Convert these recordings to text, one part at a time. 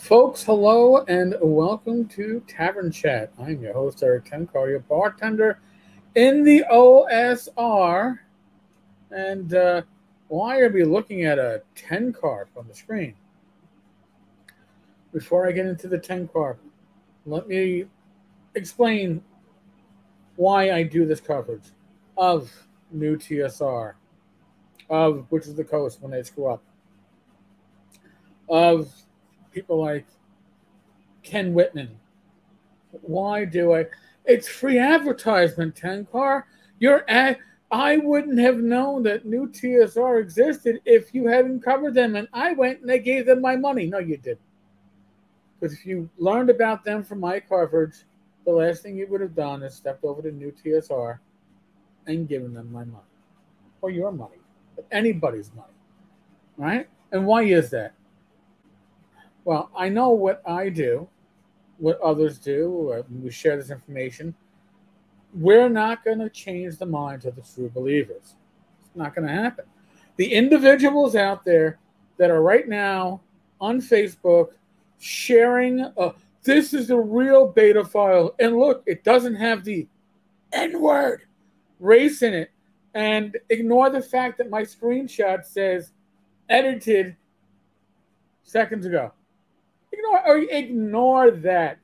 Folks, hello and welcome to Tavern Chat. I'm your host, Eric Tenkar, your bartender in the OSR. And why are we looking at a 10 carp on the screen? Before I get into the 10 carp, let me explain why I do this coverage of new TSR, of Which is the Coast when they screw up, of people like Ken Whitman. Why do I? It's free advertisement, Tenkar. I wouldn't have known that new TSR existed if you hadn't covered them, and I went and I gave them my money. No, you didn't. Because if you learned about them from my coverage, the last thing you would have done is stepped over to new TSR and given them my money. Or your money. But anybody's money. Right? And why is that? Well, I know what I do, what others do. We share this information. We're not going to change the minds of the true believers. It's not going to happen. The individuals out there that are right now on Facebook sharing, this is the real beta file. And look, it doesn't have the N word race in it. And ignore the fact that my screenshot says edited seconds ago. Ignore that.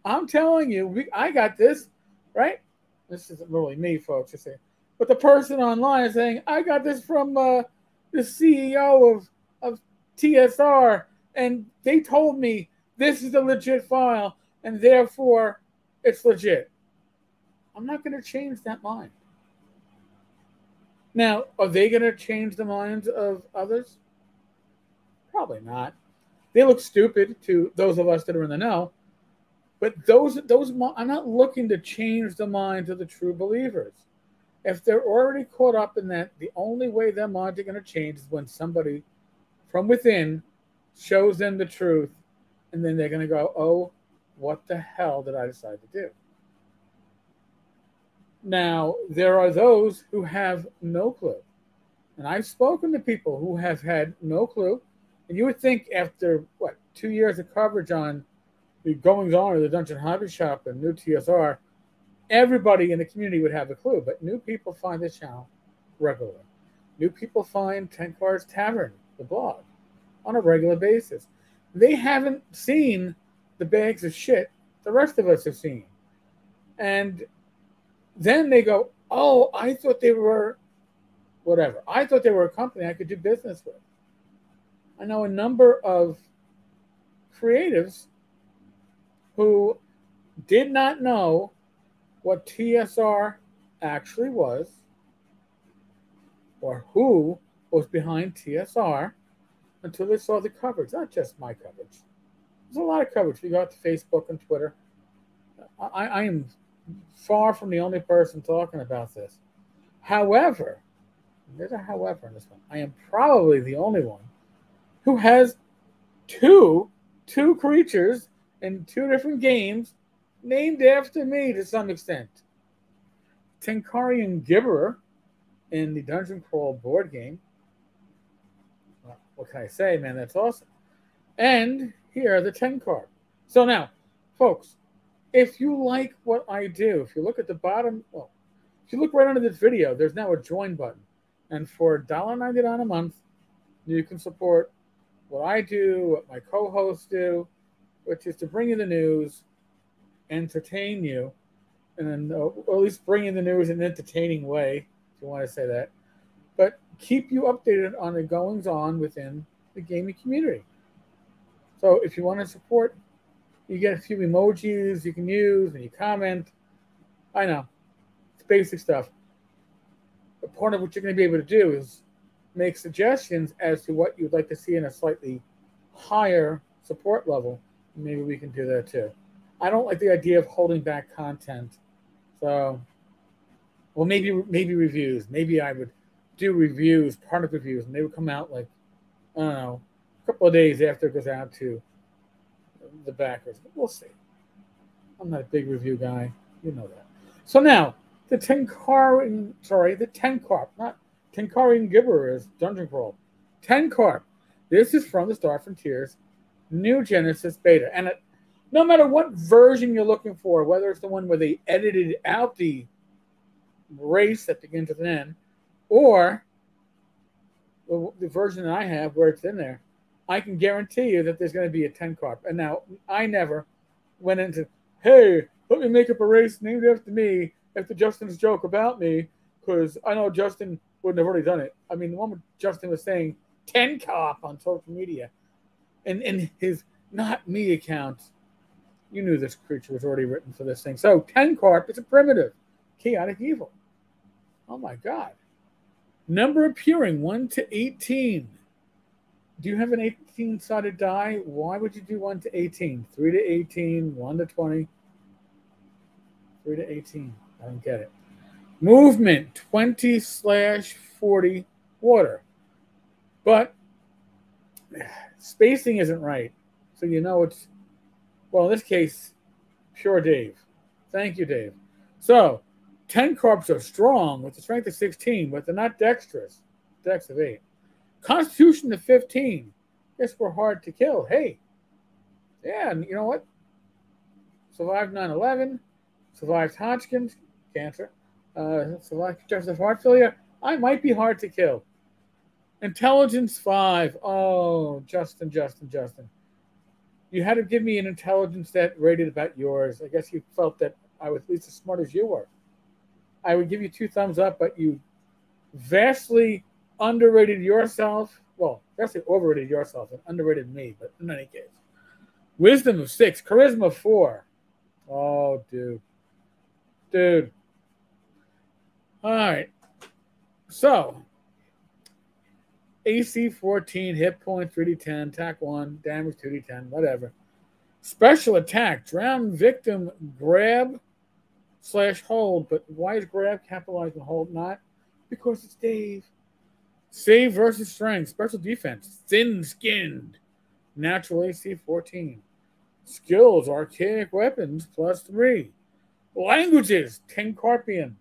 I'm telling you, I got this, right? This isn't really me, folks. But the person online is saying, I got this from the CEO of TSR, and they told me this is a legit file, and therefore it's legit. I'm not going to change that mind. Now, are they going to change the minds of others? Probably not. They look stupid to those of us that are in the know. But those, I'm not looking to change the minds of the true believers. If they're already caught up in that, the only way their minds are going to change is when somebody from within shows them the truth, and then they're going to go, oh, what the hell did I decide to do? Now, there are those who have no clue. And I've spoken to people who have had no clue. And you would think after, 2 years of coverage on the goings on of the Dungeon Hobby Shop and new TSR, everybody in the community would have a clue. But new people find this channel regularly. New people find Tenkar's Tavern, the blog, on a regular basis. They haven't seen the bags of shit the rest of us have seen. And then they go, oh, I thought they were whatever. I thought they were a company I could do business with. I know a number of creatives who did not know what TSR actually was or who was behind TSR until they saw the coverage. Not just my coverage. There's a lot of coverage. If you go out to Facebook and Twitter, I am far from the only person talking about this. However, there's a however in this one. I am probably the only one who has two creatures in two different games named after me to some extent. Tenkarian Gibberer in the Dungeon Crawl board game. Well, what can I say, man? That's awesome. And here are the 10 cards. So now, folks, if you like what I do, if you look at the bottom, if you look right under this video, there's now a join button. And for $1.99 a month, you can support what I do, what my co-hosts do, which is to bring you the news, entertain you, and then, or at least bring you the news in an entertaining way, if you want to say that, but keep you updated on the goings-on within the gaming community. So if you want to support, you get a few emojis you can use, and you comment. I know, it's basic stuff. But part of what you're going to be able to do is make suggestions as to what you'd like to see in a slightly higher support level. Maybe we can do that too. I don't like the idea of holding back content. So, well, maybe reviews. Maybe I would do reviews, part of reviews, and they would come out like, I don't know, a couple of days after it goes out to the backers. We'll see. I'm not a big review guy. You know that. So now, the Tenkarian Gibberer is Dungeon Crawl. 10 carp. This is from the Star Frontiers New Genesis Beta. And no matter what version you're looking for, whether it's the one where they edited out the race that begins with an N, or the version that I have where it's in there, I can guarantee you that there's going to be a 10 carp. And now, I never went into, hey, let me make up a race named after me, after Justin's joke about me, because I know Justin wouldn't have already done it. I mean, the one where Justin was saying 10 carp on social media, and in his not me account, you knew this creature was already written for this thing. So 10 carp is a primitive, chaotic evil. Oh my God. Number appearing 1 to 18. Do you have an 18-sided die? Why would you do 1 to 18? 3 to 18, 1 to 20, 3 to 18. I don't get it. Movement 20/40 water. But spacing isn't right. So you know it's, well, in this case, pure Dave. Thank you, Dave. So 10 carps are strong with a strength of 16, but they're not dexterous. Dex of 8. Constitution of 15. Guess we're hard to kill. Hey. Yeah, and you know what? Survived 9/11. Survived Hodgkin's cancer. Survived congestive heart failure. I might be hard to kill. Intelligence 5. Oh, Justin. You had to give me an intelligence that rated about yours. I guess you felt that I was at least as smart as you were. I would give you 2 thumbs up, but you vastly underrated yourself. Well, vastly overrated yourself and underrated me, but in any case. Wisdom of 6. Charisma 4. Oh, dude. All right. So, AC 14, hit point 3d10, attack 1, damage 2d10, whatever. Special attack, drown victim, grab/hold. But why is grab capitalized and hold not? Because it's Dave. Save versus strength. Special defense, thin-skinned. Natural AC 14. Skills, archaic weapons, +3. Languages, Tencarpian.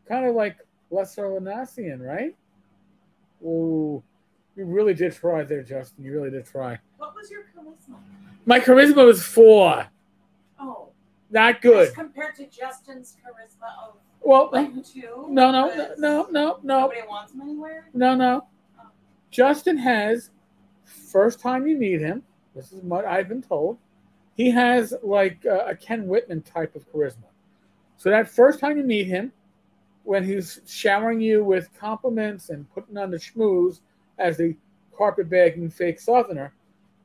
Kind of like Lesser Lenassian, right? Oh, you really did try there, Justin. You really did try. What was your charisma? My charisma was 4. Oh. Not good. As compared to Justin's charisma of 2? No. Nobody wants him anywhere? No. Oh. Justin has, first time you meet him, this is what I've been told, he has like a Ken Whitman type of charisma. So that first time you meet him, when he's showering you with compliments and putting on the schmooze as the carpetbagging fake southerner,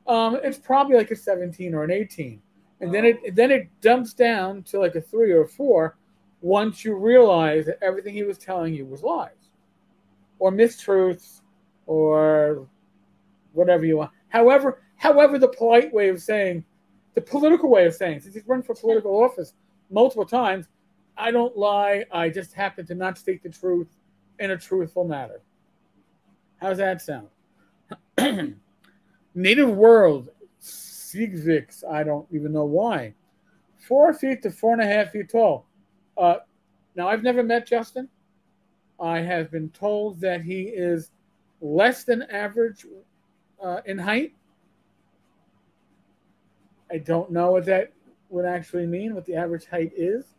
it's probably like a 17 or an 18. And then it dumps down to like a 3 or a 4 once you realize that everything he was telling you was lies or mistruths or whatever you want. However, the polite way of saying, the political way of saying, since he's run for political office multiple times, I don't lie. I just happen to not state the truth in a truthful manner. How's that sound? Native world, Siegvix. I don't even know why. 4 feet to 4.5 feet tall. Now, I've never met Justin. I have been told that he is less than average in height. I don't know what that would actually mean, what the average height is.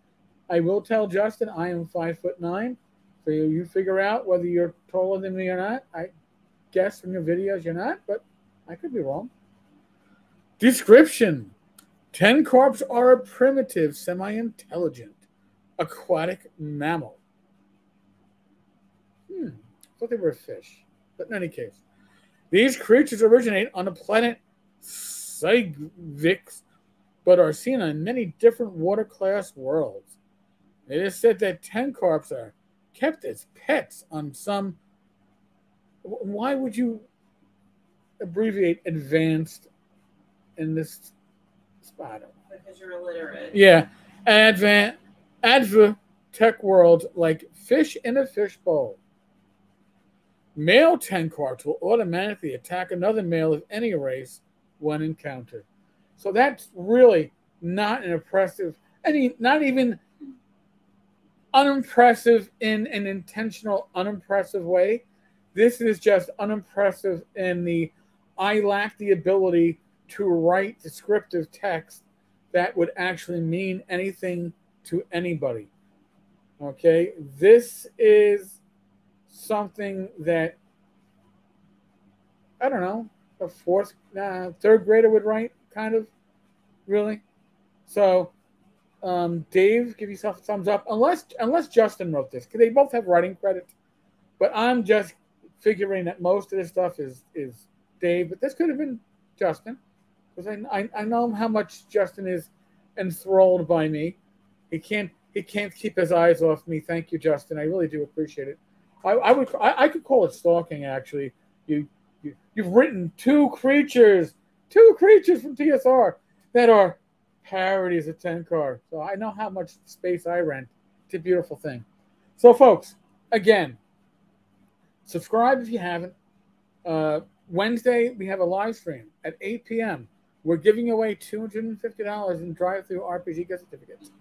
I will tell Justin I am 5'9", so you figure out whether you're taller than me or not. I guess from your videos you're not, but I could be wrong. Description: 10 carps are a primitive, semi-intelligent, aquatic mammal. I thought they were a fish, but in any case, these creatures originate on the planet Siegvix, but are seen on many different water-class worlds. It is said that 10 carps are kept as pets on some. Why would you abbreviate advanced in this spot? Because you're illiterate. Yeah. Adva tech world like fish in a fishbowl. Male 10 carps will automatically attack another male of any race when encountered. So that's really not an impressive, not even unimpressive in an intentional unimpressive way. This is just unimpressive in the I lack the ability to write descriptive text that would actually mean anything to anybody. Okay, this is something that, I don't know, a third grader would write, kind of, really. So, Dave, give yourself a thumbs up. Unless Justin wrote this, because they both have writing credit. But I'm just figuring that most of this stuff is Dave, but this could have been Justin, because I know how much Justin is enthralled by me. He can't keep his eyes off me. Thank you, Justin. I really do appreciate it. I could call it stalking, actually. You've written two creatures from TSR that are parodies of Tenkar. So I know how much space I rent. It's a beautiful thing. So, folks, again, subscribe if you haven't. Wednesday, we have a live stream at 8 p.m. We're giving away $250 in drive-through RPG gift certificates.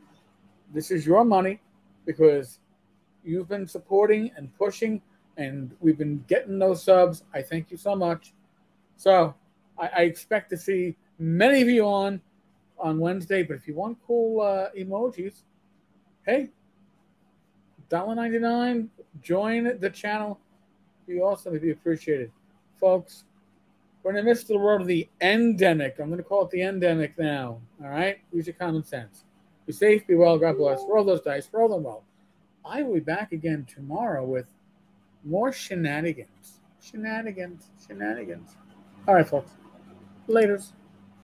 This is your money because you've been supporting and pushing, and we've been getting those subs. I thank you so much. So I expect to see many of you on Wednesday, but if you want cool emojis, hey, $1.99, join the channel. You also would be appreciated. Folks, we're in the midst of the world of the endemic. I'm going to call it the endemic now. All right? Use your common sense. Be safe, be well, God bless. Roll those dice, roll them well. I will be back again tomorrow with more shenanigans. Shenanigans. All right, folks. Laters.